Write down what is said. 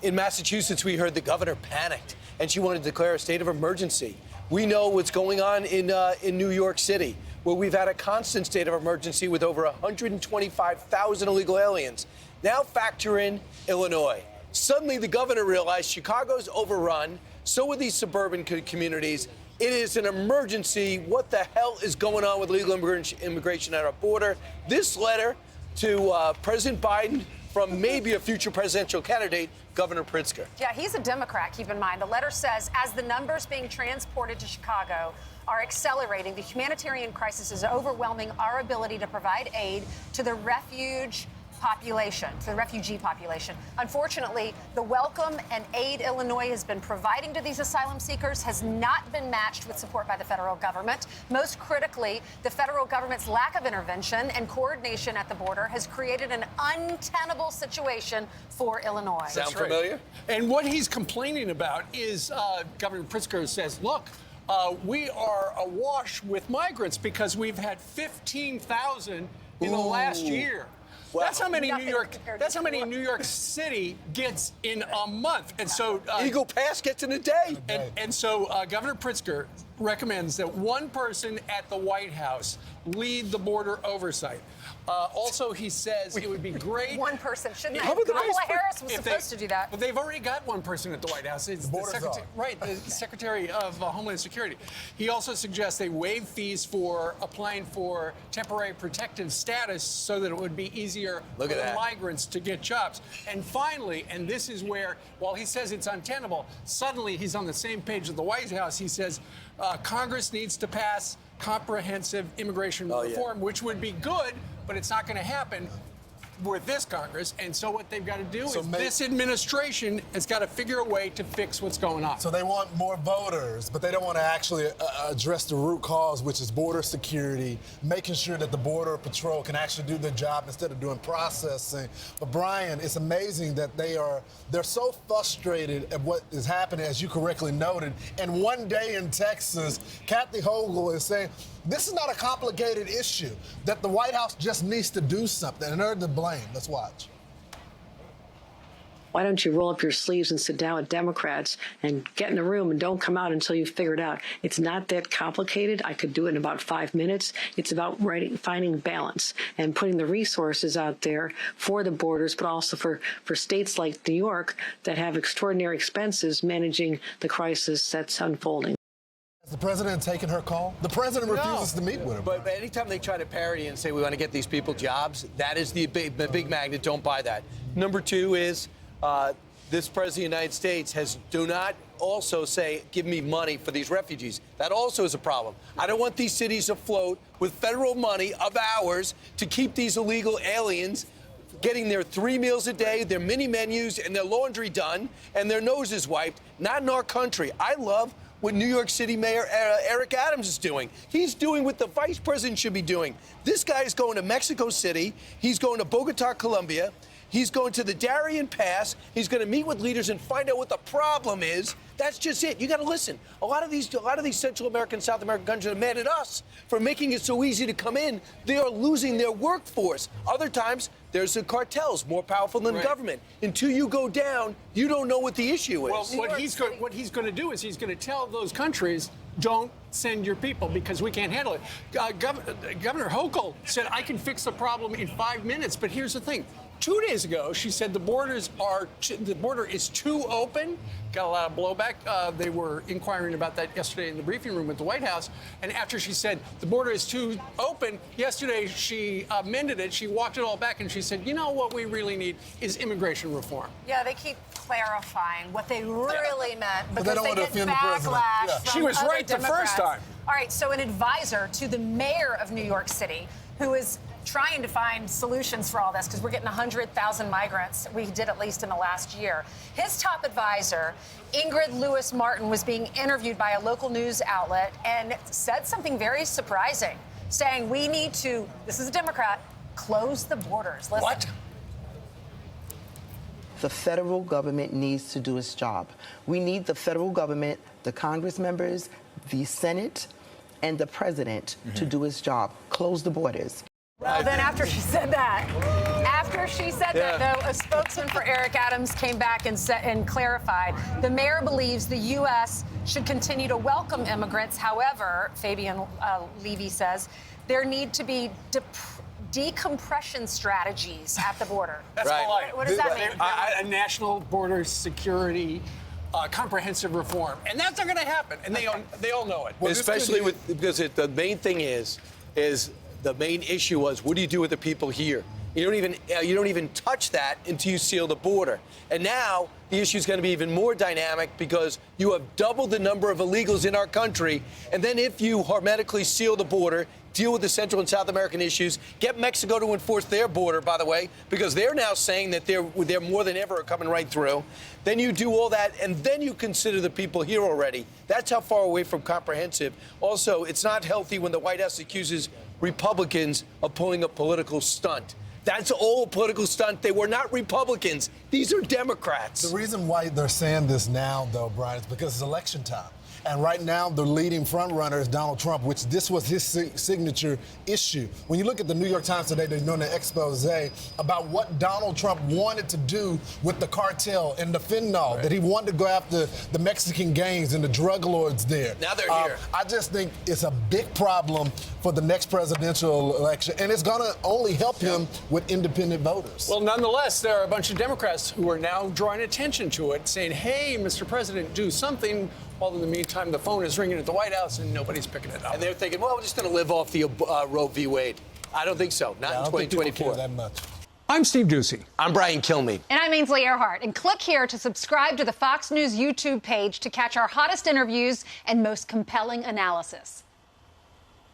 In Massachusetts, we heard the governor panicked, and she wanted to declare a state of emergency. We know what's going on in New York City, where we've had a constant state of emergency with over 125,000 illegal aliens. Now factor in Illinois. Suddenly, the governor realized Chicago's overrun. So are these suburban communities. It is an emergency. What the hell is going on with legal immigration at our border? This letter to President Biden from maybe a future presidential candidate, Governor Pritzker. Yeah, he's a Democrat, keep in mind. The letter says, as the numbers being transported to Chicago are accelerating, the humanitarian crisis is overwhelming our ability to provide aid to the refugee population. Unfortunately, the welcome and aid Illinois has been providing to these asylum seekers has not been matched with support by the federal government. Most critically, the federal government's lack of intervention and coordination at the border has created an untenable situation for Illinois. Sound familiar? And what he's complaining about is Governor Pritzker says, look, we are awash with migrants because we've had 15,000 in the last year. Wow. That's how many New York City gets in a month. And so Eagle Pass gets in a day. And so Governor Pritzker recommends that one person at the White House lead the border oversight. Also, he says it would be great. One person, shouldn't they? How about the Kamala Harris was supposed to do that. But they've already got one person at the White House. It's the Secretary, right, the Secretary of Homeland Security. He also suggests they waive fees for applying for temporary protective status so that it would be easier for the migrants to get jobs. And finally, and this is where, while he says it's untenable, suddenly he's on the same page of the White House. He says Congress needs to pass comprehensive immigration reform, which would be good, but it's not going to happen with this Congress. And so what they've got to do is this administration has got to figure a way to fix what's going on. So they want more voters, but they don't want to actually address the root cause, which is border security, making sure that the Border Patrol can actually do their job instead of doing processing. But Brian, it's amazing that they're so frustrated at what is happening, as you correctly noted. And one day in Texas, Kathy Hochul is saying, this is not a complicated issue, that the White House just needs to do something, and they're to blame. Let's watch. Why don't you roll up your sleeves and sit down with Democrats and get in the room and don't come out until you figure it out? It's not that complicated. I could do it in about 5 minutes. It's about finding balance and putting the resources out there for the borders, but also for states like New York that have extraordinary expenses managing the crisis that's unfolding. Has the president taken her call? The president refuses to meet with her. But anytime they try to parody and say we want to get these people jobs, that is the big magnet. Don't buy that. Number two is this president of the United States do not also say, give me money for these refugees. That also is a problem. I don't want these cities afloat with federal money of ours to keep these illegal aliens getting their 3 meals a day, their mini menus, and their laundry done, and their noses wiped. Not in our country. I love what New York City Mayor Eric Adams is doing. He's doing what the vice president should be doing. This guy is going to Mexico City. He's going to Bogota, Colombia. He's going to the Darien Pass. He's going to meet with leaders and find out what the problem is. That's just it. You got to listen. A lot of these Central American, South American countries are mad at us for making it so easy to come in. They are losing their workforce. Other times, there's the cartels more powerful than government. Until you go down, you don't know what the issue is. Well, what he's going to do is he's going to tell those countries, don't send your people because we can't handle it. Governor Hochul said, I can fix the problem in 5 minutes. But here's the thing. 2 days ago, she said the border is too open. Got a lot of blowback. They were inquiring about that yesterday in the briefing room at the White House. And after she said the border is too open, yesterday she amended it. She walked it all back and she said, you know what we really need is immigration reform. Yeah, they keep clarifying what they really meant because they don't want to offend the president. From she was right Democrats. the first time. All right, so an advisor to the mayor of New York City, who is trying to find solutions for all this, because we're getting 100,000 migrants. We did at least in the last year. His top advisor, Ingrid Lewis Martin, was being interviewed by a local news outlet and said something very surprising, saying we need to, this is a Democrat, close the borders. Listen. What? The federal government needs to do its job. We need the federal government, the Congress members, the Senate, and the president to do its job. Close the borders. Well, then after she said that, after after she said that, though, a spokesman for Eric Adams came back and clarified the mayor believes the U.S. should continue to welcome immigrants. However, Fabian Levy says there need to be decompression strategies at the border. That's polite. What does that mean? A national border security comprehensive reform, and that's not going to happen. And they all know it. Well, especially because the main thing is the main issue was what do you do with the people here? You don't even touch that until you seal the border. And now the issue is going to be even more dynamic because you have doubled the number of illegals in our country. And then if you hermetically seal the border, deal with the Central and South American issues, get Mexico to enforce their border, by the way, because they're now saying that they're more than ever coming right through. Then you do all that, and then you consider the people here already. That's how far away from comprehensive. Also, it's not healthy when the White House accuses Republicans of pulling a political stunt. That's all a political stunt. They were not Republicans. These are Democrats. The reason why they're saying this now, though, Brian, is because it's election time. And right now, the leading front runner is Donald Trump, which this was his signature issue. When you look at the New York Times today, they're doing an expose about what Donald Trump wanted to do with the cartel and the fentanyl, that he wanted to go after the Mexican gangs and the drug lords there. Now they're here. I just think it's a big problem for the next presidential election, and it's going to only help him with independent voters. Well, nonetheless, there are a bunch of Democrats who are now drawing attention to it, saying, hey, Mr. President, do something. While in the meantime, the phone is ringing at the White House and nobody's picking it up. And they're thinking, well, we're just going to live off the Roe v. Wade. I don't think so. Not in 2024. That much. I'm Steve Ducey. I'm Brian Kilmeade. And I'm Ainsley Earhart. And click here to subscribe to the Fox News YouTube page to catch our hottest interviews and most compelling analysis.